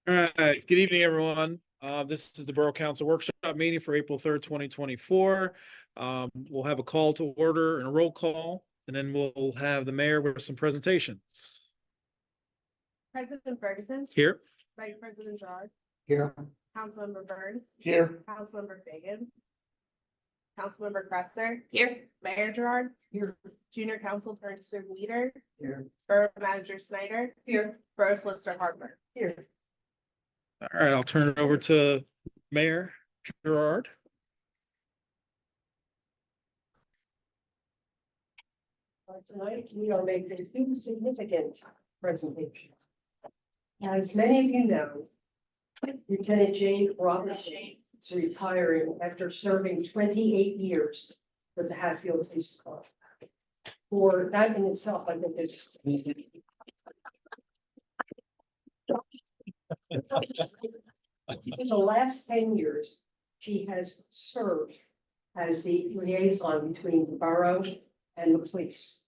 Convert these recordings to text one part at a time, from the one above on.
All right, good evening, everyone. This is the Borough Council Workshop meeting for April 3rd, 2024. We'll have a call to order and a roll call, and then we'll have the mayor with some presentations. President Ferguson, Here. Vice President Gerard, Here. Councilmember Burns, Here. Councilmember Fagan, Councilmember Cressler, here, Mayor Gerard, Here. Junior Council Purchaser Leader, Here. Borough Manager Snyder, here, Borough Solicitor Harper. Here. All right, I'll turn it over to Mayor Gerard. Tonight, we are making two significant presentations. As many of you know, Lieutenant Jane Robinson is retiring after serving 28 years with the Hatfield Police Department. For that in itself, I think is. In the last 10 years, she has served as the liaison between the borough and the police.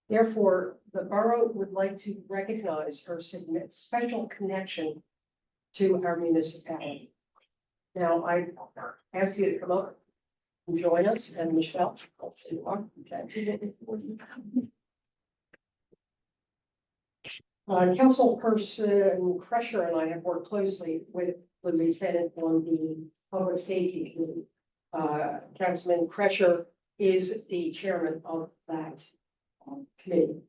Therefore, the borough would like to recognize her special connection to our municipality. Now, I ask you to come up and join us, and Michelle. Councilperson Kresher and I have worked closely with the lieutenant on the public safety committee. Councilman Kresher is the chairman of that committee.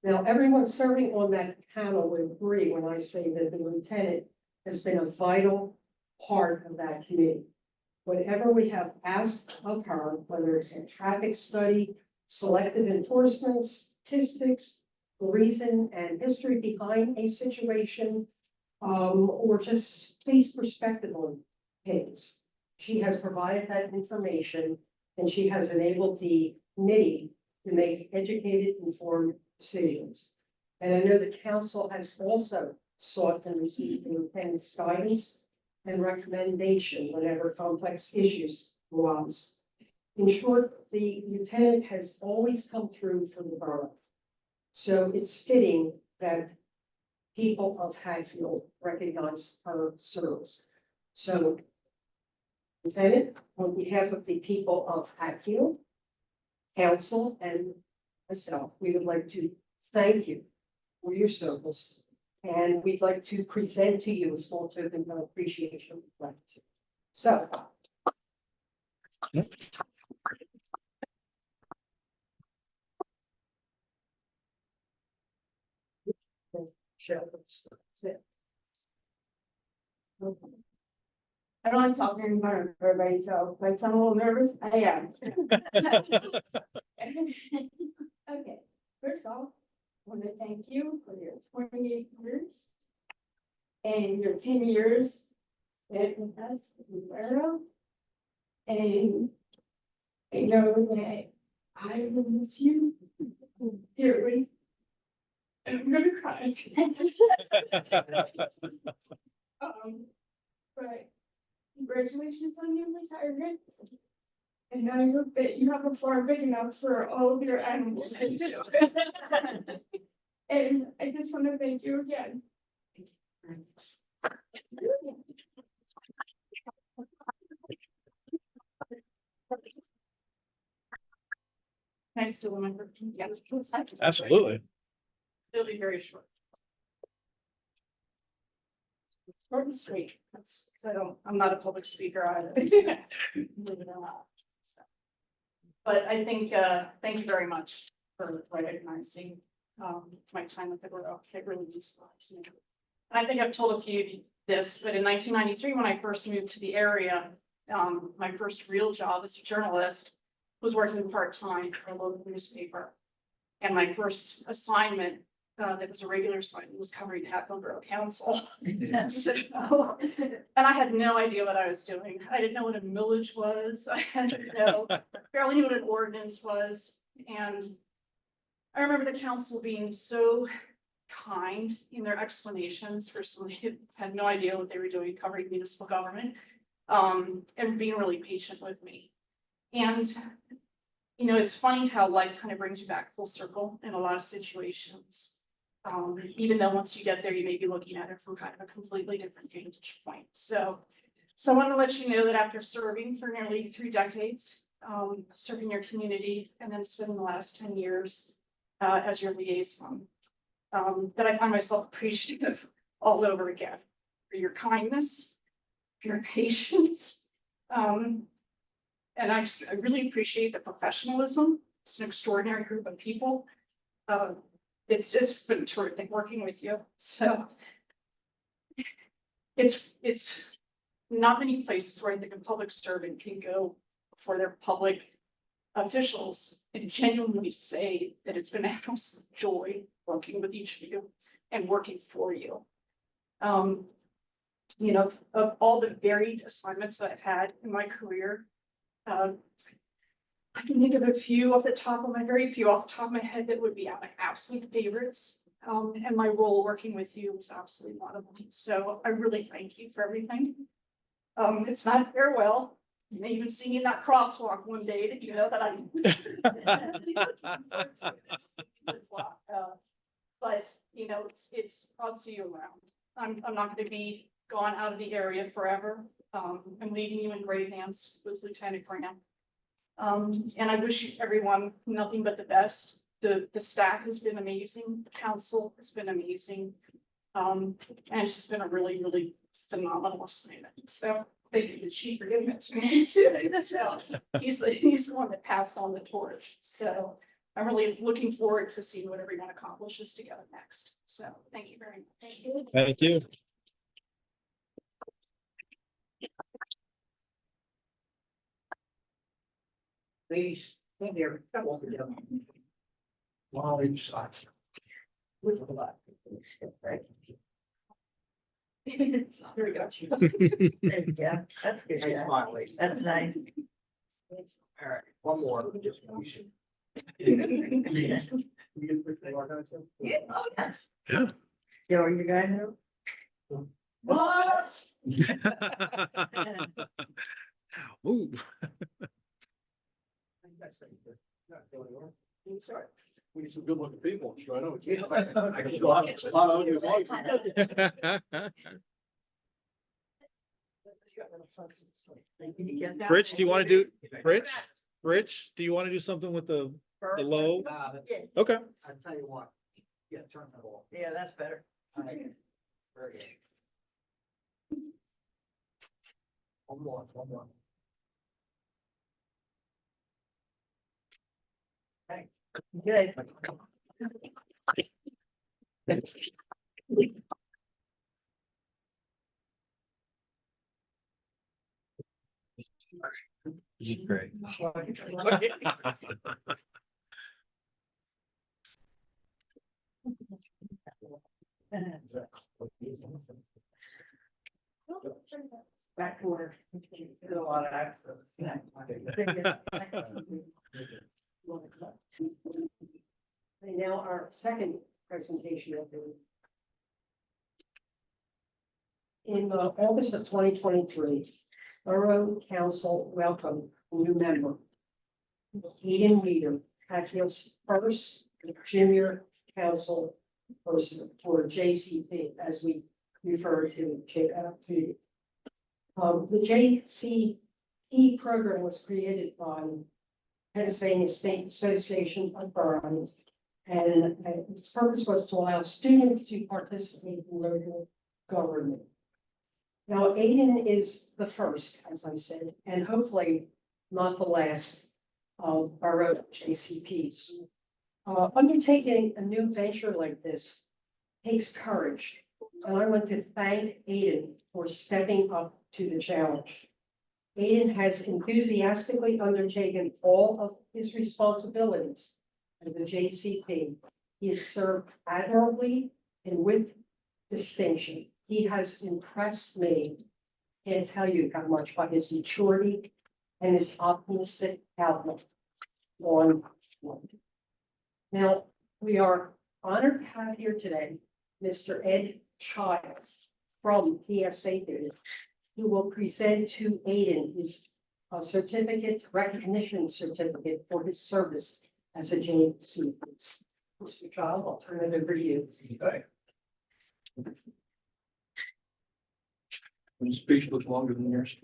Now, everyone serving on that panel would agree when I say that the lieutenant has been a vital part of that committee. Whatever we have asked of her, whether it's a traffic study, selective enforcement, statistics, the reason and history behind a situation, or just police perspective on things, she has provided that information, and she has enabled the committee to make educated, informed decisions. And I know the council has also sought and received the lieutenant's guidance and recommendation whenever complex issues arise. In short, the lieutenant has always come through for the borough. So it's fitting that people of Hatfield recognize her service. So, Lieutenant, on behalf of the people of Hatfield, council, and myself, we would like to thank you for your service. And we'd like to present to you a small token of appreciation and gratitude. So. I don't like talking in front of everybody, so if I sound a little nervous, I am. Okay, first off, I want to thank you for your 28 years and your 10 years spent with us in Borough. And I know that I will miss you dearly. And I'm gonna cry. But congratulations on your retirement. And now you have a farm big enough for all of your animals. And I just want to thank you again. Nice to remember. Yeah, Absolutely. it'll be very short. Short and sweet. That's because I'm not a public speaker either. Believe it or not. So. But I think, thank you very much for recognizing my time with the borough. It really means a lot to me. And I think I've told a few of you this, but in 1993, when I first moved to the area, my first real job as a journalist was working part-time for a local newspaper. And my first assignment that was a regular assignment was covering Hatfield Borough Council. So, and I had no idea what I was doing. I didn't know what a millage was. I had barely knew what an ordinance was. And I remember the council being so kind in their explanations for someone who had no idea what they were doing covering municipal government, and being really patient with me. And you know, it's funny how life kind of brings you back full circle in a lot of situations. Even though once you get there, you may be looking at it from kind of a completely different vantage point. So I want to let you know that after serving for nearly 3 decades, serving your community, and then spending the last 10 years as your liaison, that I find myself appreciative all over again for your kindness, for your patience. And I really appreciate the professionalism. It's an extraordinary group of people. It's just been terrific working with you. So it's not many places where I think a public servant can go for their public officials and genuinely say that it's been a absolute joy working with each of you and working for you. You know, of all the varied assignments that I've had in my career, I can think of a few off the top of my, very few off the top of my head that would be my absolute favorites. And my role working with you was absolutely one of them. So I really thank you for everything. It's not farewell. You may even see me in that crosswalk one day that you know that but you know, I'll see you around. I'm not going to be gone out of the area forever. I'm leaving you in great hands with Lieutenant Graham. And I wish everyone nothing but the best. The staff has been amazing. The council has been amazing. And it's just been a really, really phenomenal assignment. So thank you to Chief for giving it to me too. So he's the one that passed on the torch. So I'm really looking forward to seeing what everyone accomplishes together next. So thank you very much. Thank you. Thank you. Please, come here. Well, each side. With a lot. Right. There we go. Yeah, that's good. Yeah. That's nice. All right, one more. Yeah. Oh, yeah. Yeah. Yeah, are you guys here? What? Ooh. We need some good looking people, sure, I know. I can do a lot of ugly Rich, do you want to do, Rich, do you want to do something with the low? Okay. I'll tell you what, yeah, turn that off. Yeah, that's better. Very good. One more, one more. Good. Great. Back order. A lot of access. And now our second presentation of the. In August of 2023, Borough Council welcomed a new member, Eden Reader, Hatfield's first junior council person for JCP, as we refer to. The JCP program was created by Pennsylvania State Association of Boroughs, and its purpose was to allow students to participate in local government. Now, Aiden is the first, as I said, and hopefully not the last of borough JCPs. Undertaking a new venture like this takes courage, and I want to thank Aiden for stepping up to the challenge. Aiden has enthusiastically undertaken all of his responsibilities as the JCP. He has served admirably and with distinction. He has impressed me. Can't tell you how much by his maturity and his optimistic outlook on life. Now, we are honored to have here today Mr. Ed Child from TSA, who will present to Aiden his recognition certificate for his service as a JCP. Mr. Child, I'll turn it over to you. Okay. My speech looks longer than yours.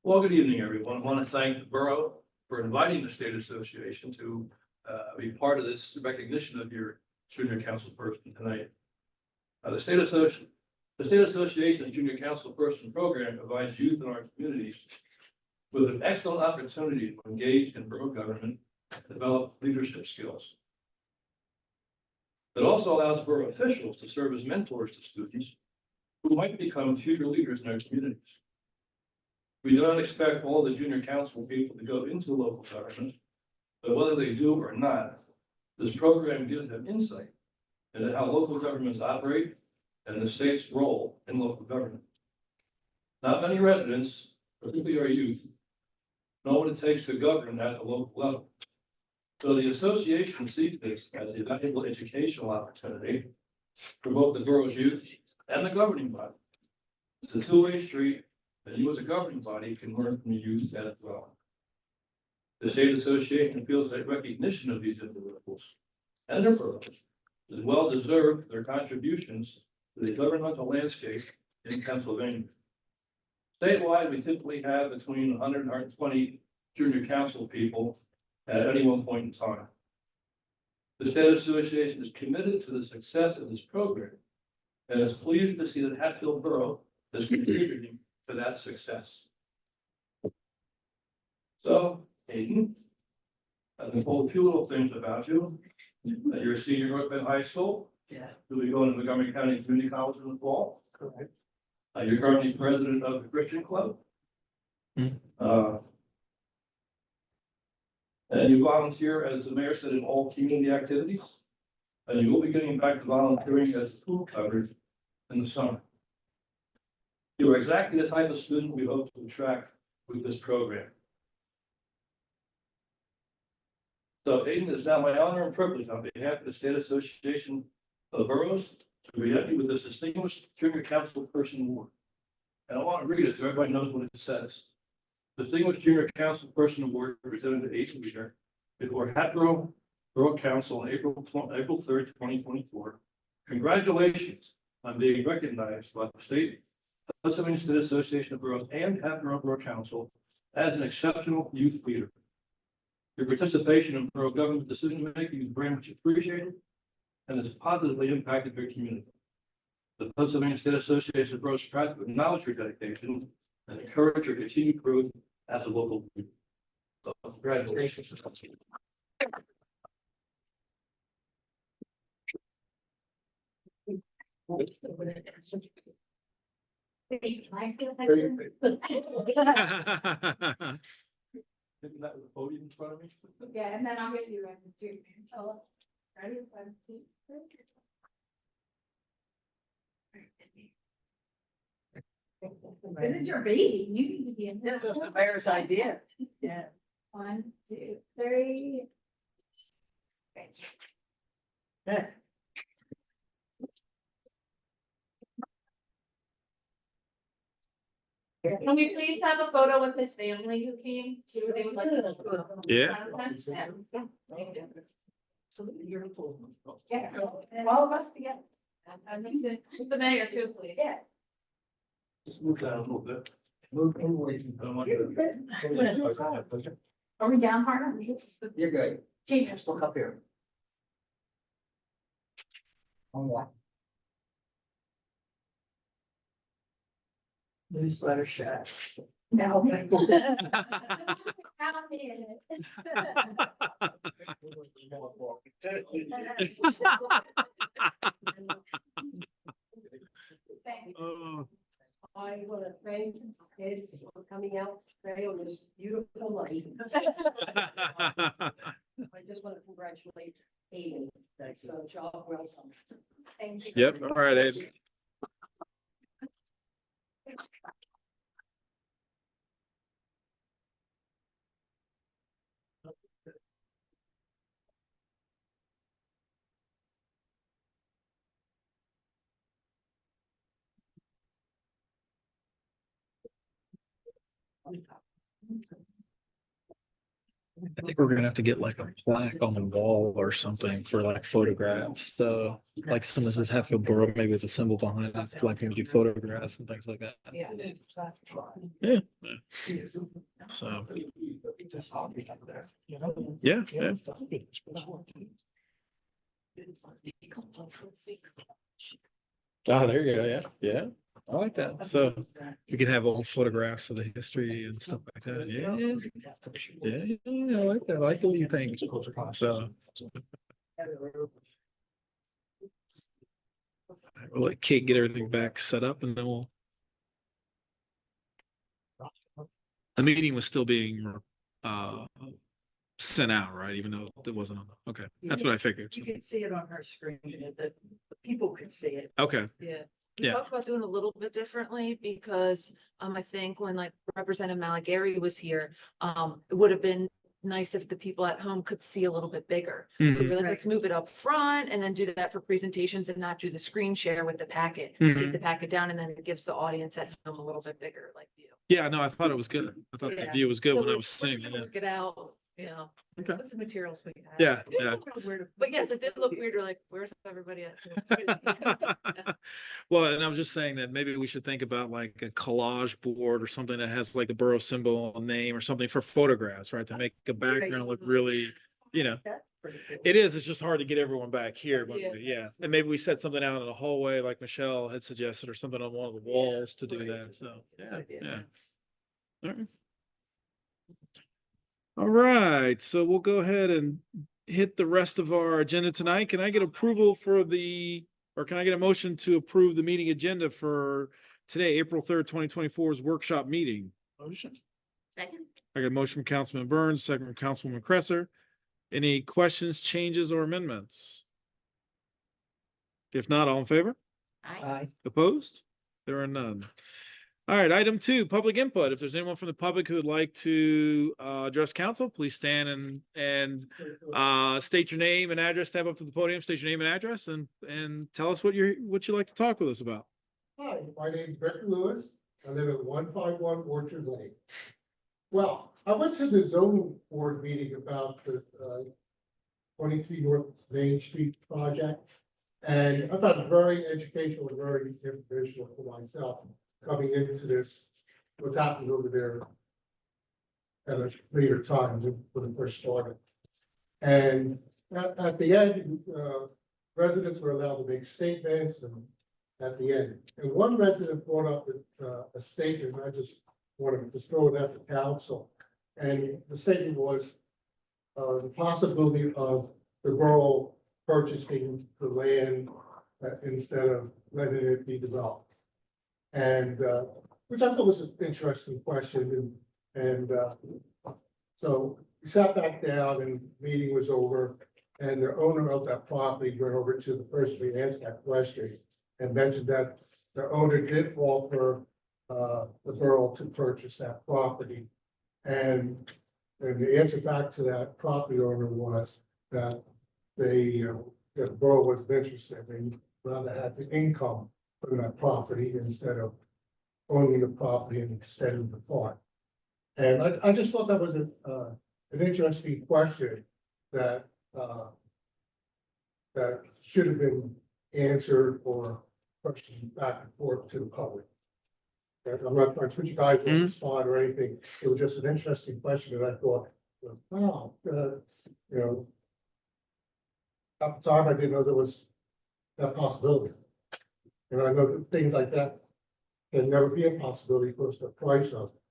Well, good evening, everyone. I want to thank the borough for inviting the state association to be part of this recognition of your junior council person tonight. The state association's junior council person program provides youth in our communities with an excellent opportunity to engage in borough government and develop leadership skills. It also allows borough officials to serve as mentors to students who might become future leaders in our communities. We do not expect all the junior council people to go into local government, but whether they do or not, this program gives them insight into how local governments operate and the state's role in local government. Not many residents, particularly our youth, know what it takes to govern at the local level. So the association sees this as a valuable educational opportunity for both the borough's youth and the governing body. It's a two-way street, and you as a governing body can learn from the youth as well. The state association feels that recognition of these individuals and their programs is well deserved for their contributions to the governmental landscape in Pennsylvania. Statewide, we typically have between 100 and 120 junior council people at any one point in time. The state association is committed to the success of this program and is pleased to see that Hatfield Borough is contributing to that success. So, Hayden, I've been told a few little things about you. That you're a senior at North Bend High School. Yeah. You'll be going to Montgomery County Community College in the fall. Correct. You're currently president of the Christian Club. And you volunteer, as the mayor said, in all community activities. And you will be getting back to volunteering as school coverage in the summer. You are exactly the type of student we hope to attract with this program. So, Aiden, it's now my honor and privilege on behalf of the State Association of Boroughs to present you with this Distinguished Junior Council Person Award. And I want to read it so everybody knows what it says. Distinguished Junior Council Person Award presented to Aiden Leader before Hatboro Borough Council on April 3rd, 2024. Congratulations on being recognized by the Pennsylvania State Association of Boroughs and Hatboro Borough Council as an exceptional youth leader. Your participation in borough government decision-making is very much appreciated and has positively impacted your community. The Pennsylvania State Association of Boroughs proud to acknowledge your dedication and encourage your continued growth as a local leader. So, congratulations. Wait, can I feel Very like- Maybe that with the podium in front of me. Yeah, and then I'll get you in too. Ready? 1, 2, 3. This is your baby. You need to be in This was the mayor's idea. Yeah. 1, 2, 3. Thank you. Can we please have a photo with his family who came? They would like to- Yeah. Yeah, and all of us together. And the mayor too, please. Yeah. Just move down a little bit. Move inward. I don't want to- Are we down hard? You're good. Gee, Just look up here. On what? Newsletter shut. No. Oh. I want to thank Liz for coming out today on this beautiful night. I just want to congratulate Aiden. That's a job well done. Thank you. Yep, all right, Aiden. I think we're gonna have to get like a plaque on the wall or something for like photographs. So like some of this Hatfield Borough, maybe it's a symbol behind it, like maybe do photographs and things like that. Yeah. Yeah. So, yeah, yeah. Oh, there you go. Yeah, yeah. I like that. So you can have old photographs of the history and stuff like that. Yeah, yeah. I like that. I like the way you think. So we'll let Kate get everything back set up, and then we'll. The meeting was still being uh sent out, right? Even though it wasn't on. Okay, that's what I figured. You can see it on her screen, and the people could see it. Okay. Yeah. We Yeah. talked about doing a little bit differently because, I think when like Representative Malagary was here, it would have been nice if the people at home could see a little bit bigger. So Mhm. we're like, let's move it up front and then do that for presentations and not do the screen share with the packet. Mhm. Take the packet down and then it gives the audience at home a little bit bigger, like view. Yeah, no, I thought it was good. I thought the Yeah. view was good So when I we're- was we're seeing trying to it. Work it out, Okay. With the materials we have. Yeah, yeah. But yes, it did look weird. We're like, where's everybody at? Well, and I was just saying that maybe we should think about like a collage board or something that has like the borough symbol and name or something for photographs, right? To make the background look really, That's pretty cool. it is, it's just hard to get everyone back here, but Yeah. yeah. And maybe we set something out in the hallway like Michelle had suggested or something on one of the walls to do Right. that. So, yeah, idea. yeah. All right. All right, so we'll go ahead and hit the rest of our agenda tonight. Can I get approval for or can I get a motion to approve the meeting agenda for today, April 3rd, 2024's workshop meeting? Motion. Second. I got a motion from Councilman Burns, second from Councilwoman Cresser. Any questions, changes, or amendments? If not, all in favor? Aye. Opposed? There are none. All right, item 2, public input. If there's anyone from the public who would like to address council, please stand and state your name and address, step up to the podium, state your name and address, and tell us what you'd like to talk with us about. Hi, my name's Victor Lewis. I live at 151 Orchard Lane. Well, I went to the zoning board meeting about the 23 North Main Street project. And I thought it was very educational and very informational for myself coming into this, what's happened over there at a later time when it first started. And at the end, residents were allowed to make statements and at the end. And one resident brought up a statement, I just wanted to throw that to council. And the statement was the possibility of the borough purchasing the land instead of letting it be developed. And which I thought was an interesting question. And so we sat back down and the meeting was over. And the owner of that property went over to the person who asked that question and mentioned that the owner did offer the borough to purchase that property. And the answer back to that property owner was that the borough was interested, they rather had the income from that property instead of owning the property and extending the park. And I just thought that was an interesting question that that should have been answered or questioned back and forth to the public. And I'm not trying to put you guys on the spot or anything. It was just an interesting question that I thought, wow, at the time I didn't know there was that possibility. And I know that things like that can never be a possibility because of the price of it.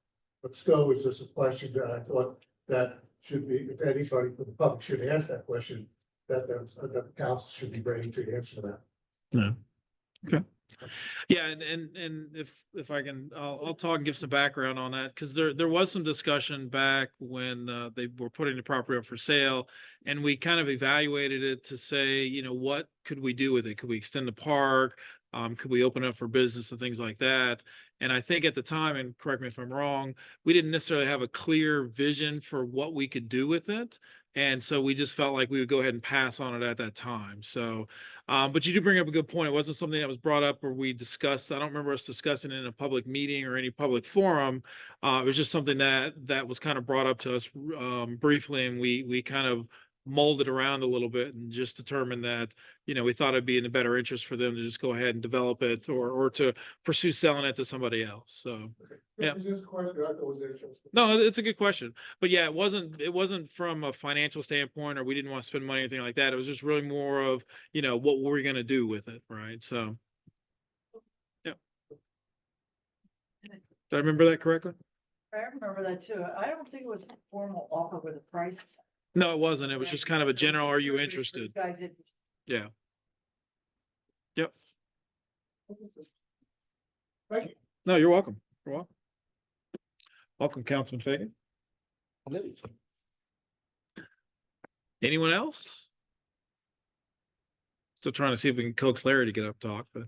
But still, it's just a question that I thought that should be, if anybody from the public should ask that question, that the council should be ready to answer that. Yeah. Okay. Yeah, and if I can, I'll talk and give some background on that, because there was some discussion back when they were putting the property up for sale, and we kind of evaluated it to say, what could we do with it? Could we extend the park? Could we open up for business and things like that? And I think at the time, and correct me if I'm wrong, we didn't necessarily have a clear vision for what we could do with it. And so we just felt like we would go ahead and pass on it at that time. So But you do bring up a good point. It wasn't something that was brought up or we discussed. I don't remember us discussing it in a public meeting or any public forum. It was just something that was kind of brought up to us briefly, and we kind of molded around a little bit and just determined that, we thought it'd be in the better interest for them to just go ahead and develop it or to pursue selling it to somebody else. So. Yeah. It's just a question I thought was interesting. No, it's a good question. But yeah, it wasn't from a financial standpoint, or we didn't want to spend money or anything like that. It was just really more of, what we're going to do with it, right? So, yeah. Did I remember that correctly? I remember that too. I don't think it was a formal offer with a price. No, it wasn't. It was just kind of a general, are you For interested? you guys, Yeah. Yep. Thank you. No, you're welcome. You're welcome. Welcome, Councilman Fagan. Anyone else? Still trying to see if we can coax Larry to get up talk, but.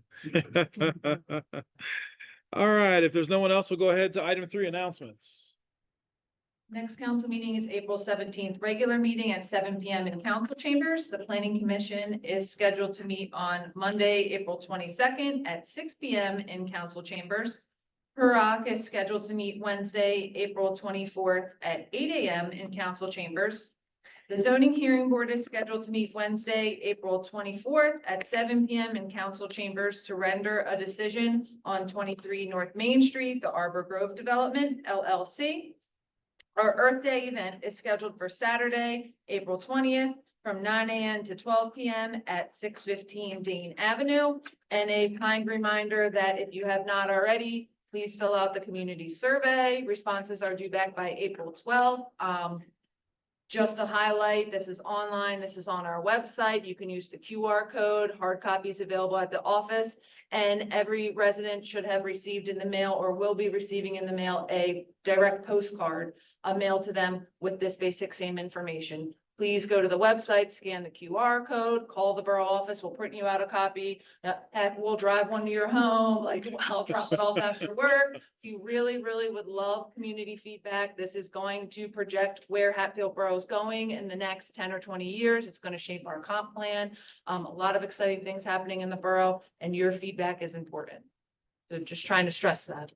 All right, if there's no one else, we'll go ahead to item 3, announcements. Next council meeting is April 17th, regular meeting at 7 PM in council chambers. The planning commission is scheduled to meet on Monday, April 22nd at 6 PM in council chambers. Borough is scheduled to meet Wednesday, April 24th at 8 AM in council chambers. The zoning hearing board is scheduled to meet Wednesday, April 24th at 7 PM in council chambers to render a decision on 23 North Main Street, the Arbor Grove Development LLC. Our Earth Day event is scheduled for Saturday, April 20th from 9 AM to 12 PM at 615 Dane Avenue. And a kind reminder that if you have not already, please fill out the community survey. Responses are due back by April 12th. Just to highlight, this is online, this is on our website. You can use the QR code, hard copies available at the office. And every resident should have received in the mail or will be receiving in the mail a direct postcard, mailed to them with this basic same information. Please go to the website, scan the QR code, call the borough office, we'll print you out a copy. Heck, we'll drive one to your home, like I'll drop it off after work. If you really, really would love community feedback, this is going to project where Hatfield Borough is going in the next 10 or 20 years. It's going to shape our comp plan. A lot of exciting things happening in the borough, and your feedback is important. So just trying to stress that.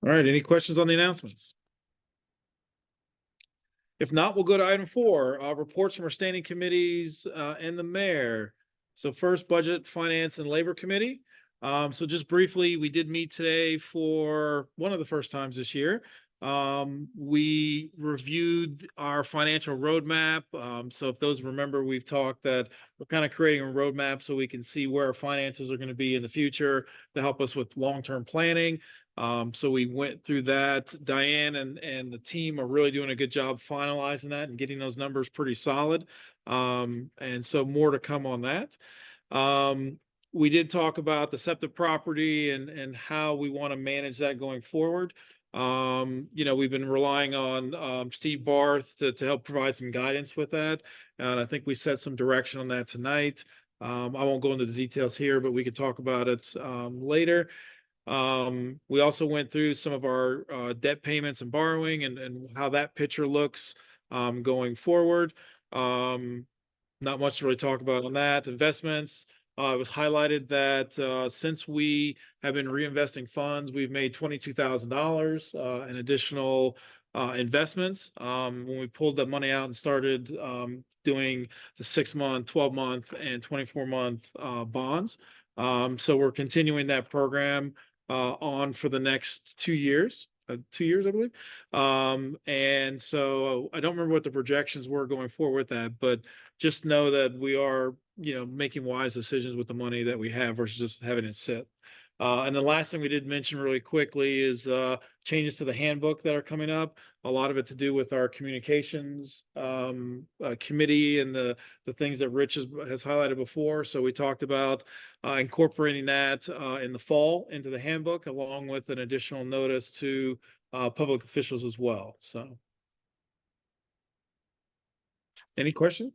All right, any questions on the announcements? If not, we'll go to item 4, reports from our standing committees and the mayor. So first, Budget, Finance, and Labor Committee. So just briefly, we did meet today for one of the first times this year. We reviewed our financial roadmap. So if those remember, we've talked that we're kind of creating a roadmap so we can see where our finances are going to be in the future to help us with long-term planning. So we went through that. Diane and the team are really doing a good job finalizing that and getting those numbers pretty solid. And so more to come on that. We did talk about the SEPTA property and how we want to manage that going forward. We've been relying on Steve Barth to help provide some guidance with that. And I think we set some direction on that tonight. I won't go into the details here, but we could talk about it later. We also went through some of our debt payments and borrowing and how that picture looks going forward. Not much to really talk about on that. Investments. It was highlighted that since we have been reinvesting funds, we've made $22,000 in additional investments. When we pulled that money out and started doing the 6-month, 12-month, and 24-month bonds. So we're continuing that program on for the next 2 years. 2 years, I believe. And so I don't remember what the projections were going forward with that, but just know that we are, making wise decisions with the money that we have versus just having it sit. And the last thing we did mention really quickly is changes to the handbook that are coming up. A lot of it to do with our communications committee and the things that Rich has highlighted before. So we talked about incorporating that in the fall into the handbook, along with an additional notice to public officials as well. So, any questions?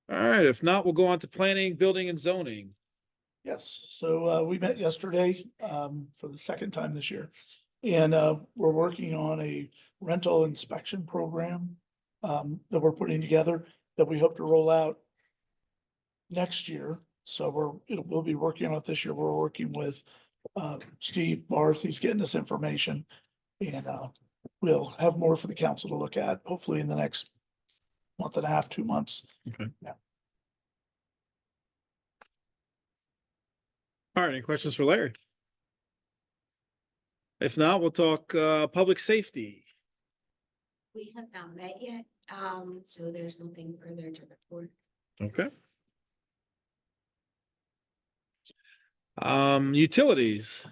All right, if not, we'll go on to planning, building, and zoning. Yes, so we met yesterday for the second time this year. And we're working on a rental inspection program that we're putting together that we hope to roll out next year. So we'll be working on it this year. We're working with Steve Barth. He's getting us information. And we'll have more for the council to look at, hopefully in the next month and a half, 2 months. Okay. Yeah. All right, any questions for Larry? If not, we'll talk public safety. We have not met yet, so there's nothing further to report. Okay. Utilities.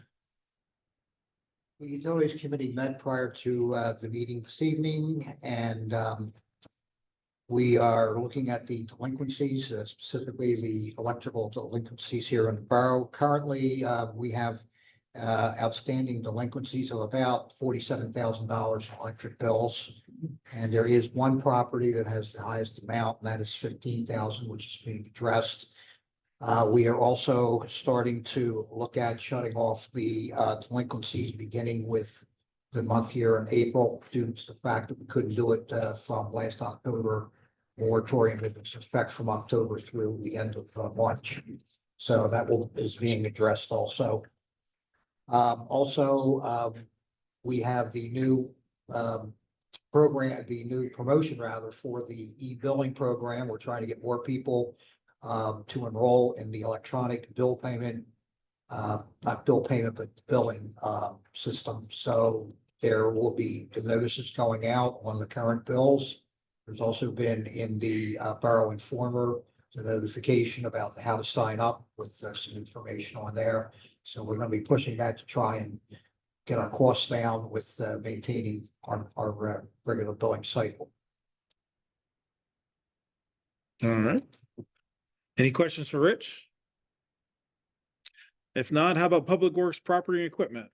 The Utilities Committee met prior to the meeting this evening, and we are looking at the delinquencies, specifically the electrical delinquencies here in the borough. Currently, we have outstanding delinquencies of about $47,000 in electric bills. And there is one property that has the highest amount, and that is $15,000, which is being addressed. We are also starting to look at shutting off the delinquencies, beginning with the month here in April, due to the fact that we couldn't do it from last October. Moratorium that was in effect from October through the end of March. So that is being addressed also. We have the new program, the new promotion rather, for the e-billing program. We're trying to get more people to enroll in the electronic bill payment, not bill payment, but billing system. So there will be the notices going out on the current bills. There's also been in the Borough Informer, the notification about how to sign up with some information on there. So we're going to be pushing that to try and get our costs down with maintaining our regular billing cycle. All right. Any questions for Rich? If not, how about Public Works, Property and Equipment?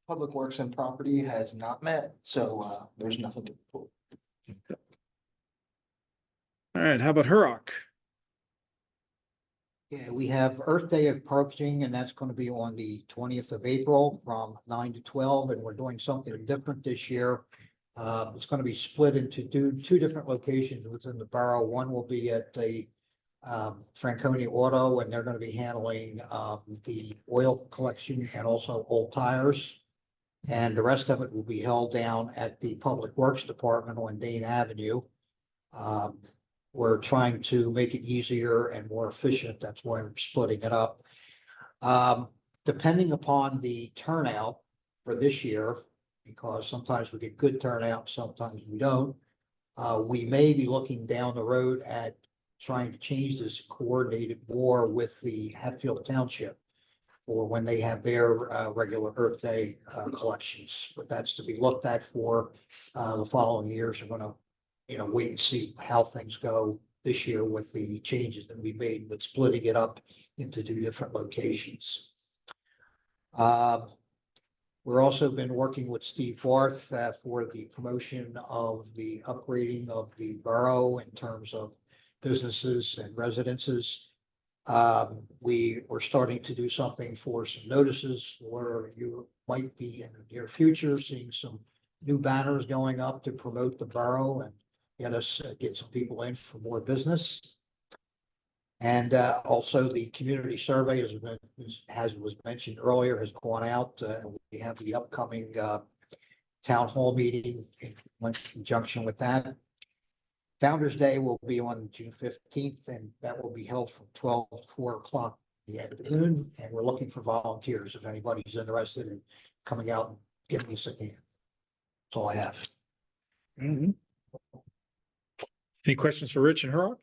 Public Works and Property has not met, so there's nothing to report. All right, how about HUROC? Yeah, we have Earth Day of Parking, and that's going to be on the 20th of April from 9 to 12, and we're doing something different this year. It's going to be split into two different locations within the borough. One will be at the Franconia Auto, and they're going to be handling the oil collection and also old tires. And the rest of it will be held down at the Public Works Department on Dane Avenue. We're trying to make it easier and more efficient. That's why we're splitting it up. Depending upon the turnout for this year, because sometimes we get good turnout, sometimes we don't. We may be looking down the road at trying to change this, coordinated more with the Hatfield Township for when they have their regular Earth Day collections. But that's to be looked at for the following years. We're going to, wait and see how things go this year with the changes that we made with splitting it up into two different locations. We're also been working with Steve Barth for the promotion of the upgrading of the borough in terms of businesses and residences. We were starting to do something for some notices where you might be in the near future seeing some new banners going up to promote the borough and get some people in for more business. And also the community survey, as was mentioned earlier, has gone out. We have the upcoming town hall meeting in conjunction with that. Founders Day will be on June 15th, and that will be held from 12 to 4 o'clock in the afternoon. And we're looking for volunteers if anybody's interested in coming out and giving us a hand. That's all I have. Mm-hmm. Any questions for Rich and HUROC?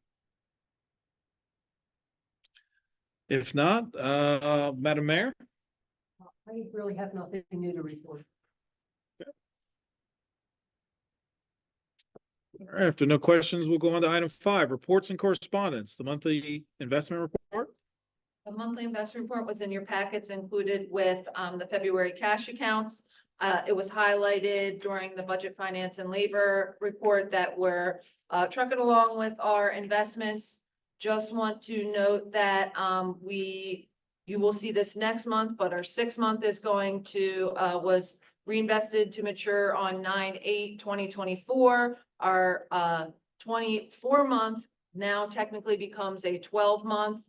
If not, Madam Mayor? I really have nothing new to report. All right, if there are no questions, we'll go on to item 5, reports and correspondence, the monthly investment report. The monthly investment report was in your packets, included with the February cash accounts. It was highlighted during the budget, finance, and labor report that we're trucking along with our investments. Just want to note that we You will see this next month, but our 6-month is going to, was reinvested to mature on 9/8/2024. Our 24-month now technically becomes a 12-month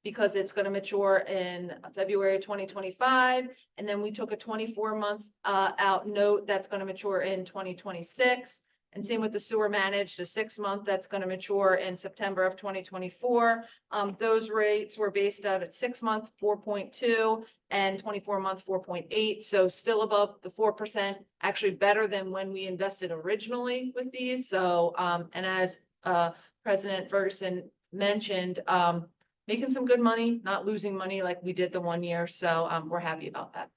because it's going to mature in February 2025. And then we took a 24-month out note that's going to mature in 2026. And same with the sewer managed, a 6-month that's going to mature in September of 2024. Those rates were based out at 6-month 4.2 and 24-month 4.8. So still above the 4%, actually better than when we invested originally with these. So, and as President Ferguson mentioned, making some good money, not losing money like we did the 1 year. So we're happy about that.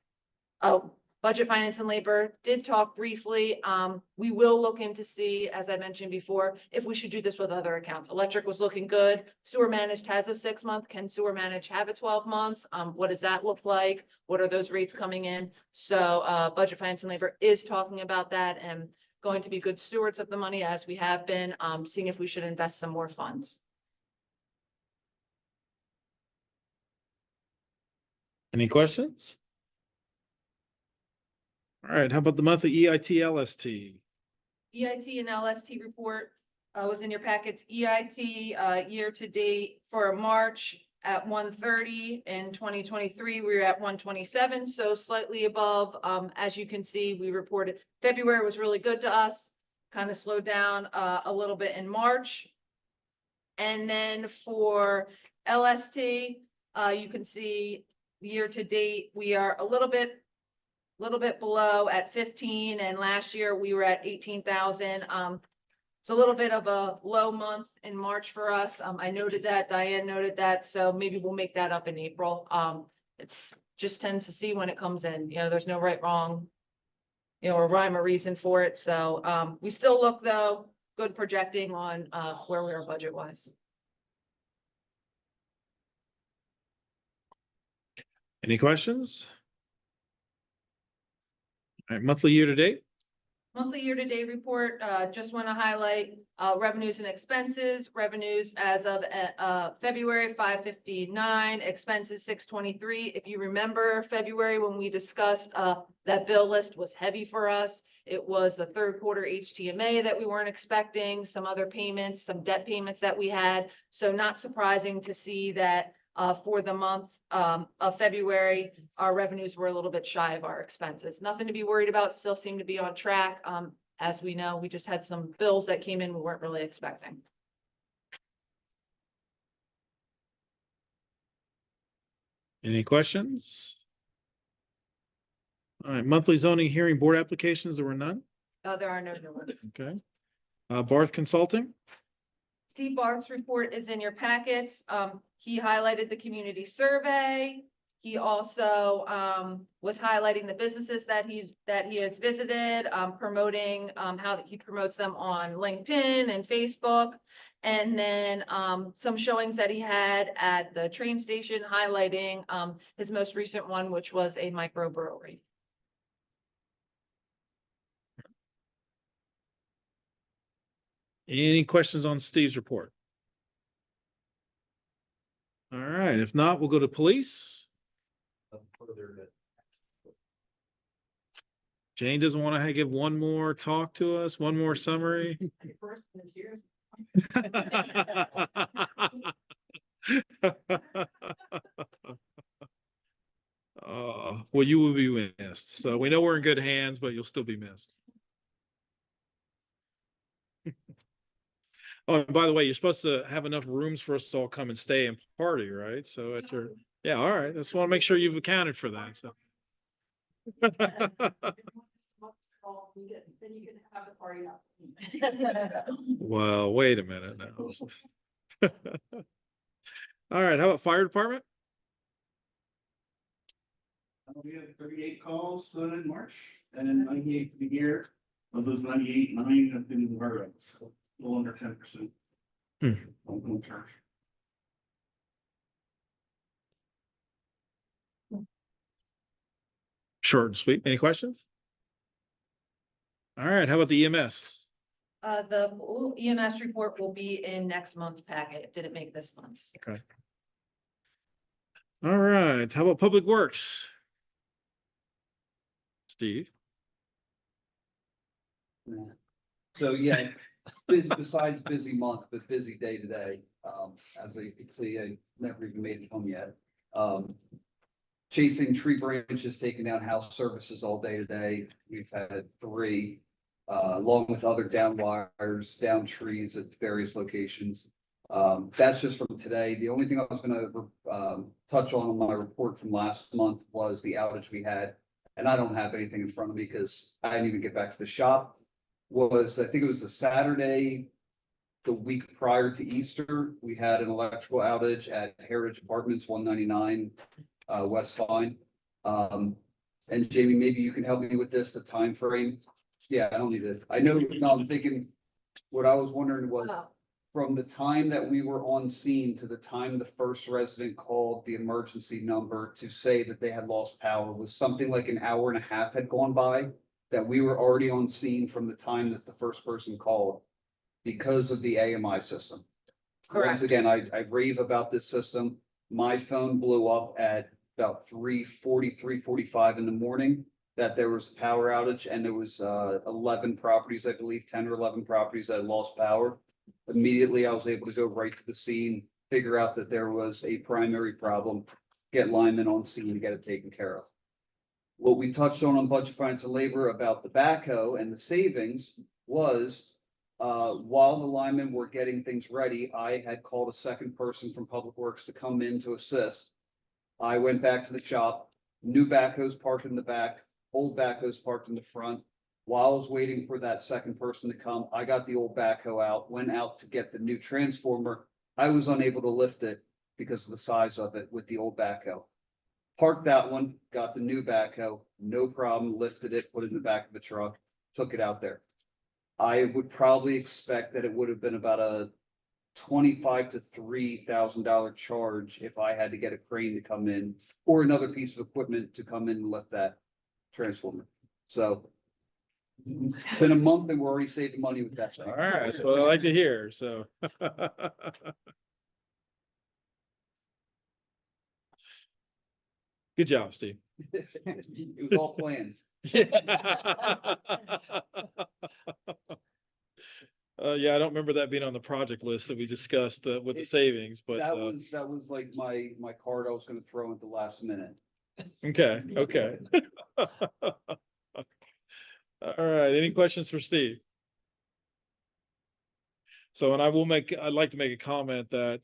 Oh, budget, finance, and labor did talk briefly. We will look into see, as I mentioned before, if we should do this with other accounts. Electric was looking good. Sewer managed has a 6-month. Can sewer managed have a 12-month? What does that look like? What are those rates coming in? So budget, finance, and labor is talking about that and going to be good stewards of the money as we have been, seeing if we should invest some more funds. Any questions? All right, how about the monthly EIT LST? EIT and LST report was in your packets. EIT year to date for March at 130. In 2023, we were at 127, so slightly above. As you can see, we reported February was really good to us, kind of slowed down a little bit in March. And then for LST, you can see year to date, we are a little bit below at 15, and last year we were at 18,000. It's a little bit of a low month in March for us. I noted that, Diane noted that, so maybe we'll make that up in April. It's just tends to see when it comes in, you know, there's no right, wrong, you know, or rhyme or reason for it. So we still look though good projecting on where we are budget wise. Any questions? All right, monthly year to date. Monthly year-to-date report, just want to highlight revenues and expenses. Revenues as of February 559, expenses 623. If you remember February when we discussed that bill list was heavy for us. It was the third quarter HTMA that we weren't expecting, some other payments, some debt payments that we had. So not surprising to see that for the month of February, our revenues were a little bit shy of our expenses. Nothing to be worried about, still seem to be on track. As we know, we just had some bills that came in we weren't really expecting. Any questions? All right, monthly zoning hearing board applications, there were none. There are no new ones. Okay. Barth Consulting. Steve Barth's report is in your packets. He highlighted the community survey. He also was highlighting the businesses that he has visited, promoting how he promotes them on LinkedIn and Facebook. And then some showings that he had at the train station highlighting his most recent one, which was a microbrewery. Any questions on Steve's report? All right, if not, we'll go to police. Jane doesn't want to give one more talk to us, one more summary. Well, you will be missed. So we know we're in good hands, but you'll still be missed. Oh, and by the way, you're supposed to have enough rooms for us to all come and stay and party, right? So at your, yeah, all right. Just want to make sure you've accounted for that. So. Well, wait a minute now. All right, how about fire department? We had 38 calls in March and 98 for the year. Of those 98, 9 have been in the borough, so a little under 10%. Short and sweet. Any questions? All right, how about the EMS? The full EMS report will be in next month's packet. It didn't make this month's. Okay. All right, how about Public Works? Steve? So, yeah, besides busy month, but busy day today. As you can see, I never even made it home yet. Chasing tree branches, taking down house services all day today. We've had 3, along with other down wires, down trees at various locations. That's just from today. The only thing I was gonna touch on my report from last month was the outage we had. And I don't have anything in front of me because I didn't even get back to the shop. I think it was the Saturday, the week prior to Easter, we had an electrical outage at Heritage Apartments, 199 West Vine. And Jamie, maybe you can help me with this, the time frame. Yeah, I don't need it. I know, no, I'm thinking, what I was wondering was, Oh. from the time that we were on scene to the time the first resident called the emergency number to say that they had lost power, was something like an hour and a half had gone by, that we were already on scene from the time that the first person called because of the AMI system. Correct. Once again, I rave about this system. My phone blew up at about 3:40, 3:45 in the morning, that there was a power outage, and there was 11 properties, I believe, 10 or 11 properties that had lost power. Immediately, I was able to go right to the scene, figure out that there was a primary problem, get linemen on scene to get it taken care of. What we touched on budget, finance, and labor about the backhoe and the savings was, while the linemen were getting things ready, I had called a second person from Public Works to come in to assist. I went back to the shop, new backhoes parked in the back, old backhoes parked in the front. While I was waiting for that second person to come, I got the old backhoe out, went out to get the new transformer. I was unable to lift it because of the size of it with the old backhoe. Parked that one, got the new backhoe, no problem, lifted it, put it in the back of the truck, took it out there. I would probably expect that it would have been about a $25,000 to $3,000 charge if I had to get a crane to come in or another piece of equipment to come in and lift that transformer. So it's been a month and we're already saving money with that thing. All right, that's what I like to hear, so. Good job, Steve. It was all planned. Yeah, I don't remember that being on the project list that we discussed with the savings, but That was like my card I was gonna throw at the last minute. okay, okay. All right, any questions for Steve? So, and I'd like to make a comment that,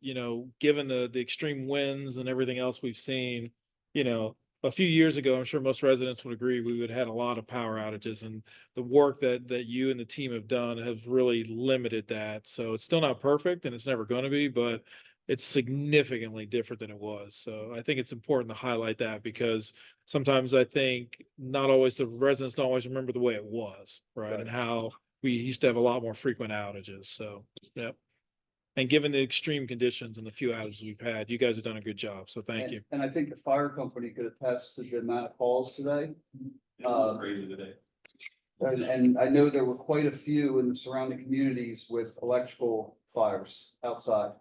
given the extreme winds and everything else we've seen, a few years ago, I'm sure most residents would agree, we would have had a lot of power outages, and the work that you and the team have done has really limited that. So it's still not perfect and it's never going to be, but it's significantly different than it was. So I think it's important to highlight that because sometimes I think not always the residents don't always remember the way it was, right? And how we used to have a lot more frequent outages. So, yeah. And given the extreme conditions and the few outages we've had, you guys have done a good job. So thank you. And I think the fire company could attest to the amount of calls today. Crazy today. And I know there were quite a few in the surrounding communities with electrical fires outside.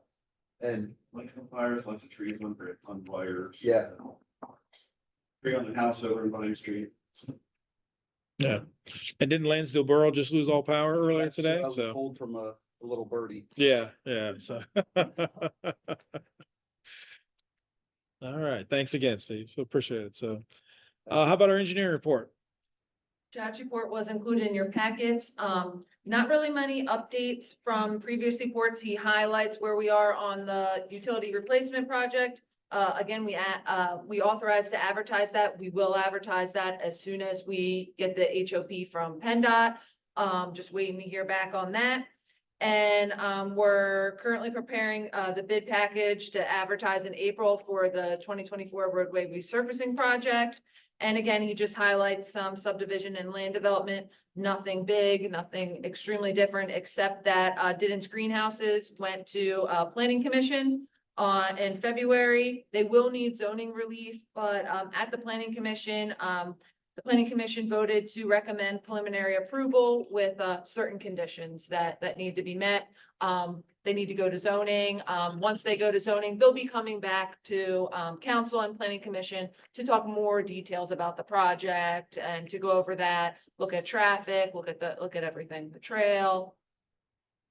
And Electrical fires, lots of trees on wires. yeah, Tree on the house over in Vine Street. Yeah. And didn't Lansdale Borough just lose all power earlier that's what today? I was So, told from a little birdie. yeah, yeah. So, all right. Thanks again, Steve. So appreciate it. So, how about our engineering report? Jobs report was included in your packets. Not really many updates from previous reports. He highlights where we are on the utility replacement project. Again, we authorized to advertise that. We will advertise that as soon as we get the HOP from PennDOT. Just waiting to hear back on that. And we're currently preparing the bid package to advertise in April for the 2024 roadway resurfacing project. And again, he just highlights some subdivision and land development, nothing big, nothing extremely different, except that Didden's greenhouses went to Planning Commission in February. They will need zoning relief, but at the Planning Commission voted to recommend preliminary approval with certain conditions that need to be met. they need to go to zoning. Once they go to zoning, they'll be coming back to, council and planning commission to talk more details about the project and to go over that, look at traffic, look at everything, the trail.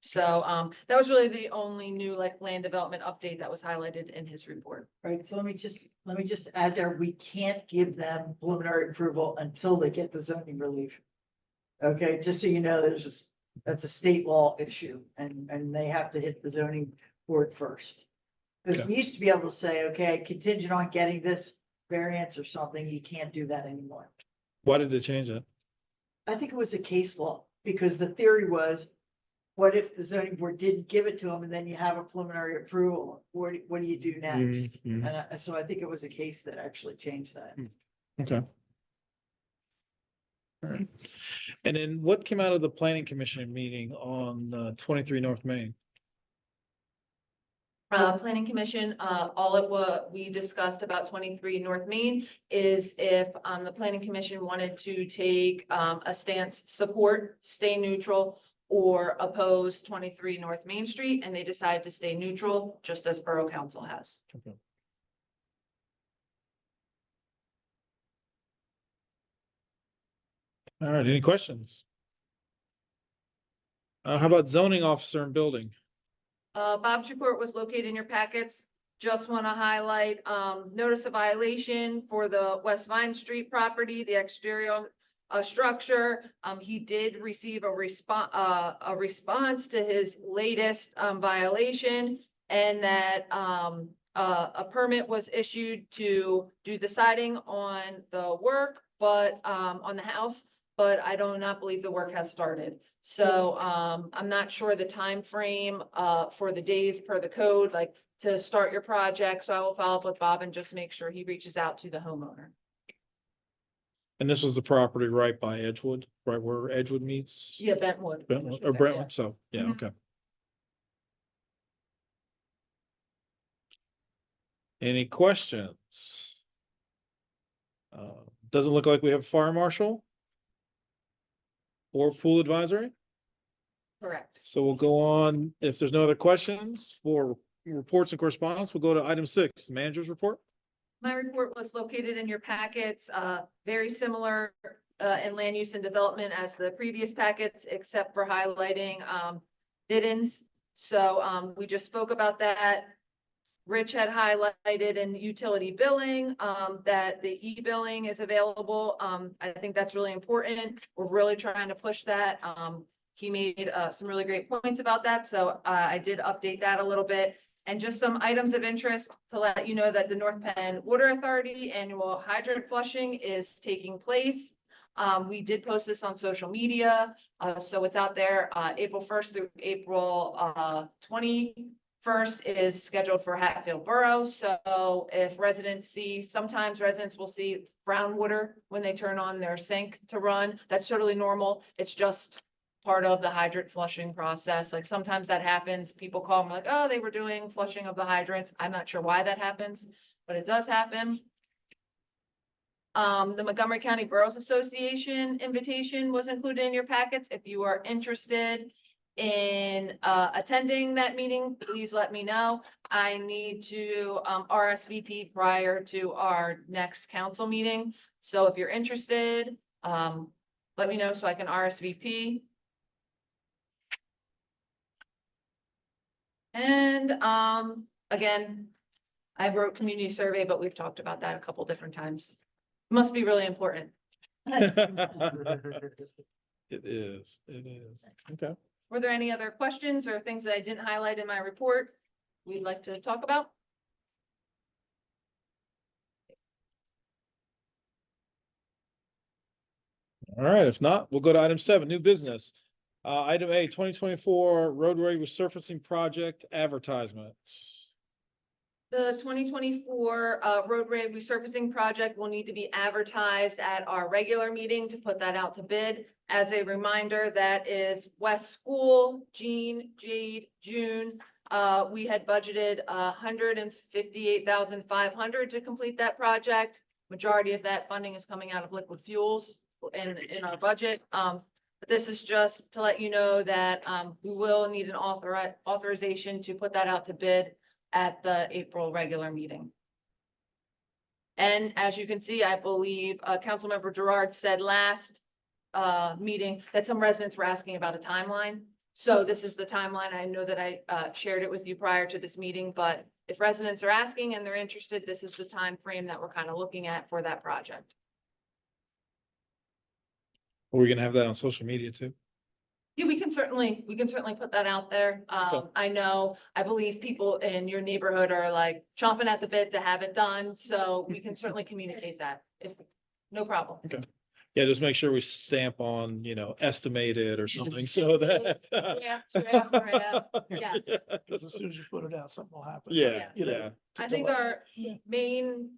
So, that was really the only new like land development update that was highlighted in his report. Right, so let me just add there, we can't give them preliminary approval until they get the zoning relief. Okay, just so you know, that's a state law issue and they have to hit the zoning board first. Because we used to be able to say, okay, contingent on getting this variance or something, you can't do that anymore. Why did they change that? I think it was a case law, because the theory was, what if the zoning board didn't give it to them and then you have a preliminary approval? What do you do next? Mhm. And so I think it was a case that actually changed that. Okay. All right. And then what came out of the planning commission meeting on 23 North Main? Planning commission, all of what we discussed about 23 North Main is if, the planning commission wanted to take, a stance, support, stay neutral, or oppose 23 North Main Street, and they decided to stay neutral, just as Borough Council has. Okay. All right, any questions? How about zoning officer and building? Bob's report was located in your packets. Just want to highlight, notice of violation for the West Vine Street property, the exterior structure. He did receive a response to his latest violation, and that a permit was issued to do the siding on the work, but on the house, but I do not believe the work has started. So I'm not sure the time frame for the days per the code, like to start your project. So I will follow up with Bob and just make sure he reaches out to the homeowner. And this was the property right by Edgewood, right where Edgewood meets? Yeah, Bentwood. Brentwood, or Brentwood, so, yeah, Mhm. okay. Any questions? Doesn't look like we have a fire marshal or pool advisory, Correct. so we'll go on. If there's no other questions for reports and correspondence, we'll go to item 6, manager's report. My report was located in your packets, very similar in land use and development as the previous packets, except for highlighting bid-ins. So we just spoke about that. Rich had highlighted in utility billing that the e-billing is available. I think that's really important. We're really trying to push that. He made some really great points about that. So I did update that a little bit. And just some items of interest to let you know that the North Penn Water Authority annual hydrant flushing is taking place. We did post this on social media, so it's out there. April 1st through April 21st is scheduled for Hatfield Borough. So if residents see, sometimes residents will see brown water when they turn on their sink to run. That's totally normal. It's just part of the hydrant flushing process. Like sometimes that happens. People call me like, oh, they were doing flushing of the hydrants. I'm not sure why that happens, but it does happen. The Montgomery County Boroughs Association invitation was included in your packets. If you are interested in attending that meeting, please let me know. I need to RSVP prior to our next council meeting. So if you're interested, let me know so I can RSVP. And again, I wrote community survey, but we've talked about that a couple different times. Must be really important. It is, okay. Were there any other questions or things that I didn't highlight in my report we'd like to talk about? All right, if not, we'll go to item 7, new business. Item A, 2024 roadway resurfacing project advertisement. The 2024 roadway resurfacing project will need to be advertised at our regular meeting to put that out to bid. As a reminder, that is West School, Jean, Jade, June. We had budgeted $158,500 to complete that project. Majority of that funding is coming out of liquid fuels in our budget. But this is just to let you know that, we will need an authorization to put that out to bid at the April regular meeting. And as you can see, I believe, Councilmember Gerard said last, meeting that some residents were asking about a timeline. So this is the timeline. I know that I, shared it with you prior to this meeting, but if residents are asking and they're interested, this is the time frame that we're kind of looking at for that project. Are we gonna have that on social media too? Yeah, we can certainly put that out there. I believe people in your neighborhood are like chomping at the bit to have it done, so we can certainly communicate that, if, no problem. Yeah, just make sure we stamp on, estimated or something so that. Draft, yes. Because as soon as you put it out, something will happen. Yeah, You know, yeah. to I think delay. our main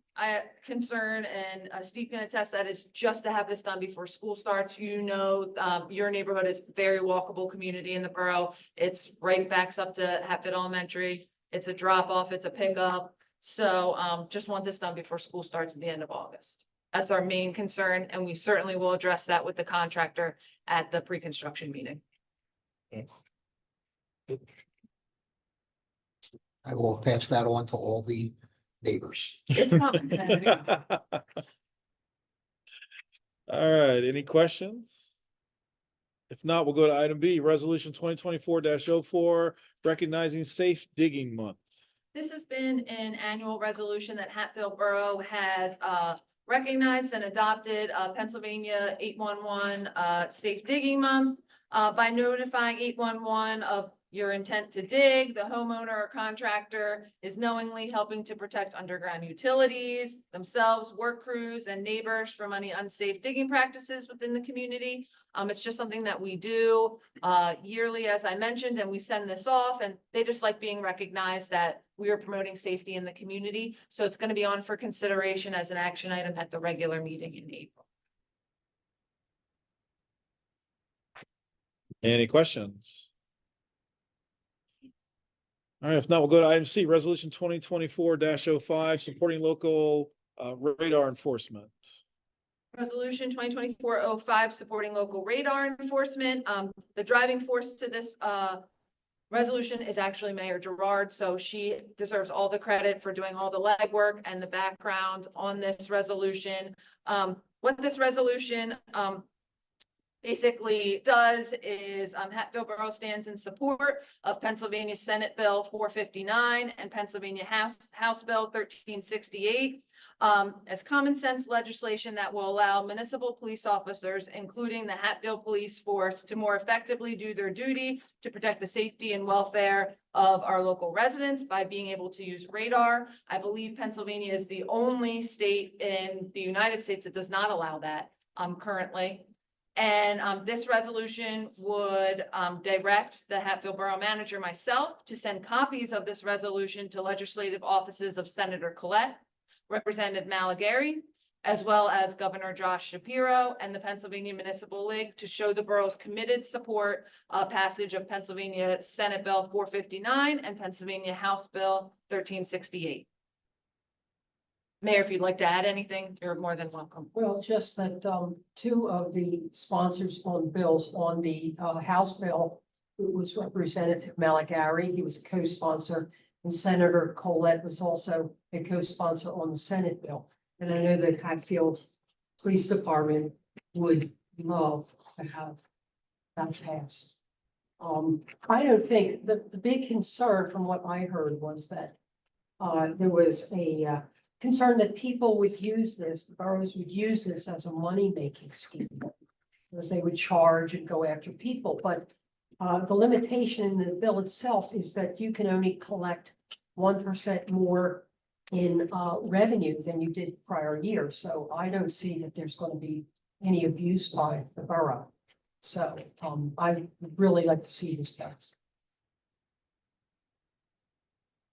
concern, and Steve can attest that, is just to have this done before school starts. Your neighborhood is very walkable community in the borough. It's right backs up to Hatfield Elementary. It's a drop off, it's a pickup. So just want this done before school starts at the end of August. That's our main concern, and we certainly will address that with the contractor at the pre-construction meeting. I will pass that on to all the neighbors. It's coming. All right, any questions? If not, we'll go to item B, resolution 2024-04, recognizing Safe Digging Month. This has been an annual resolution that Hatfield Borough has recognized and adopted Pennsylvania 811 Safe Digging Month by notifying 811 of your intent to dig. The homeowner or contractor is knowingly helping to protect underground utilities, themselves, work crews, and neighbors from any unsafe digging practices within the community. It's just something that we do yearly, as I mentioned, and we send this off, and they just like being recognized that we are promoting safety in the community. So it's going to be on for consideration as an action item at the regular meeting in April. Any questions? All right, if not, we'll go to item C, resolution 2024-05, supporting local radar enforcement. Resolution 2024-05, supporting local radar enforcement. The driving force to this resolution is actually Mayor Gerard, so she deserves all the credit for doing all the legwork and the background on this resolution. What this resolution basically does is Hatfield Borough stands in support of Pennsylvania Senate Bill 459 and Pennsylvania House Bill 1368 as common sense legislation that will allow municipal police officers, including the Hatfield Police Force, to more effectively do their duty to protect the safety and welfare of our local residents by being able to use radar. I believe Pennsylvania is the only state in the United States that does not allow that currently. And this resolution would direct the Hatfield Borough Manager, myself, to send copies of this resolution to legislative offices of Senator Collette, Representative Malagary, as well as Governor Josh Shapiro and the Pennsylvania Municipal League, to show the borough's committed support passage of Pennsylvania Senate Bill 459 and Pennsylvania House Bill 1368. Mayor, if you'd like to add anything, you're more than welcome. Well, just that two of the sponsors on bills on the House bill, it was Representative Malagary, he was a co-sponsor, and Senator Collette was also a co-sponsor on the Senate bill. And I know that Hatfield Police Department would love to have that passed. I don't think the big concern from what I heard was that there was a concern that people would use this, the boroughs would use this as a money-making scheme, because they would charge and go after people. But the limitation in the bill itself is that you can only collect 1% more in revenue than you did prior year. So I don't see that there's going to be any abuse by the borough. So I would really like to see this passed.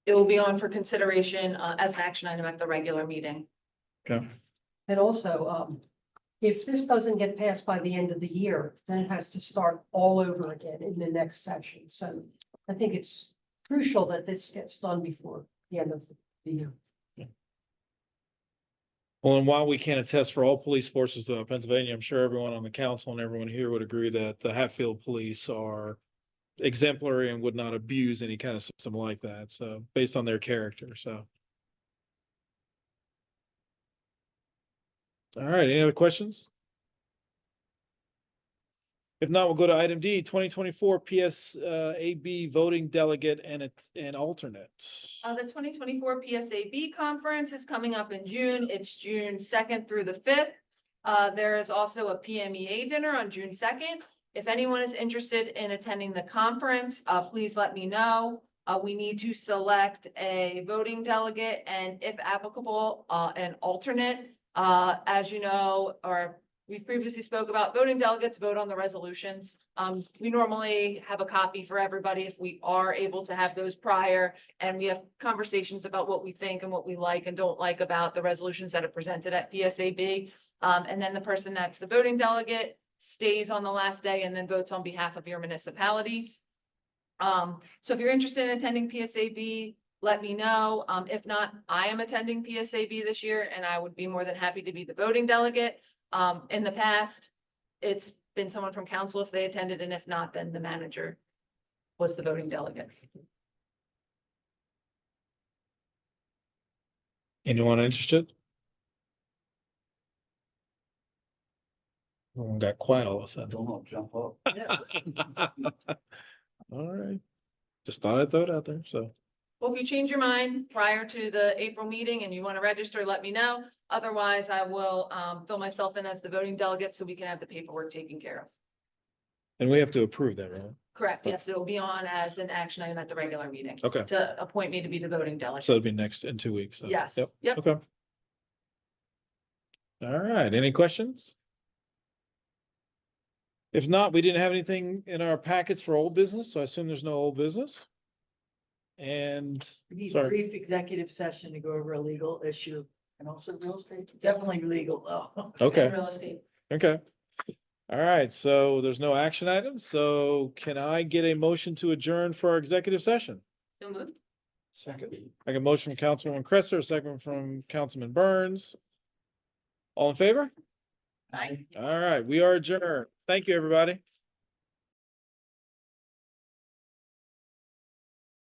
It will be on for consideration as an action item at the regular meeting. Okay. And also, if this doesn't get passed by the end of the year, then it has to start all over again in the next session. So I think it's crucial that this gets done before the end of the year. Well, and while we can't attest for all police forces of Pennsylvania, I'm sure everyone on the council and everyone here would agree that the Hatfield police are exemplary and would not abuse any kind of system like that. So based on their character, so. All right, any other questions? If not, we'll go to item D, 2024 PSAB voting delegate and alternate. The 2024 PSAB conference is coming up in June. It's June 2nd through the 5th. There is also a PMEA dinner on June 2nd. If anyone is interested in attending the conference, please let me know. We need to select a voting delegate and, if applicable, an alternate. As you know, or we previously spoke about, voting delegates vote on the resolutions. We normally have a copy for everybody if we are able to have those prior, and we have conversations about what we think and what we like and don't like about the resolutions that are presented at PSAB. And then the person that's the voting delegate stays on the last day and then votes on behalf of your municipality. So if you're interested in attending PSAB, let me know. If not, I am attending PSAB this year and I would be more than happy to be the voting delegate. In the past, it's been someone from council if they attended, and if not, then the manager was the voting delegate. Anyone interested? Everyone got quiet all of a sudden. Don't know, jump up. All right. Just thought I'd throw it out there, so. Well, if you change your mind prior to the April meeting and you want to register, let me know. Otherwise, I will fill myself in as the voting delegate so we can have the paperwork taken care of. And we have to approve that, right? Correct. Yes, it will be on as an action item at the regular meeting Okay, to appoint me to be the voting delegate. so it'll be next in 2 weeks. So, Yes. Yep. Yep. Okay. All right, any questions? If not, we didn't have anything in our packets for old business, so I assume there's no old business. And, We need a sorry, brief executive session to go over a legal issue and also real estate, definitely legal though. okay, And real estate. okay. All right, so there's no action items, so can I get a motion to adjourn for our executive session? So moved. Second. I get a motion from Councilwoman Cresser, a second from Councilman Burns. All in favor? Aye. All right, we are adjourned. Thank you, everybody.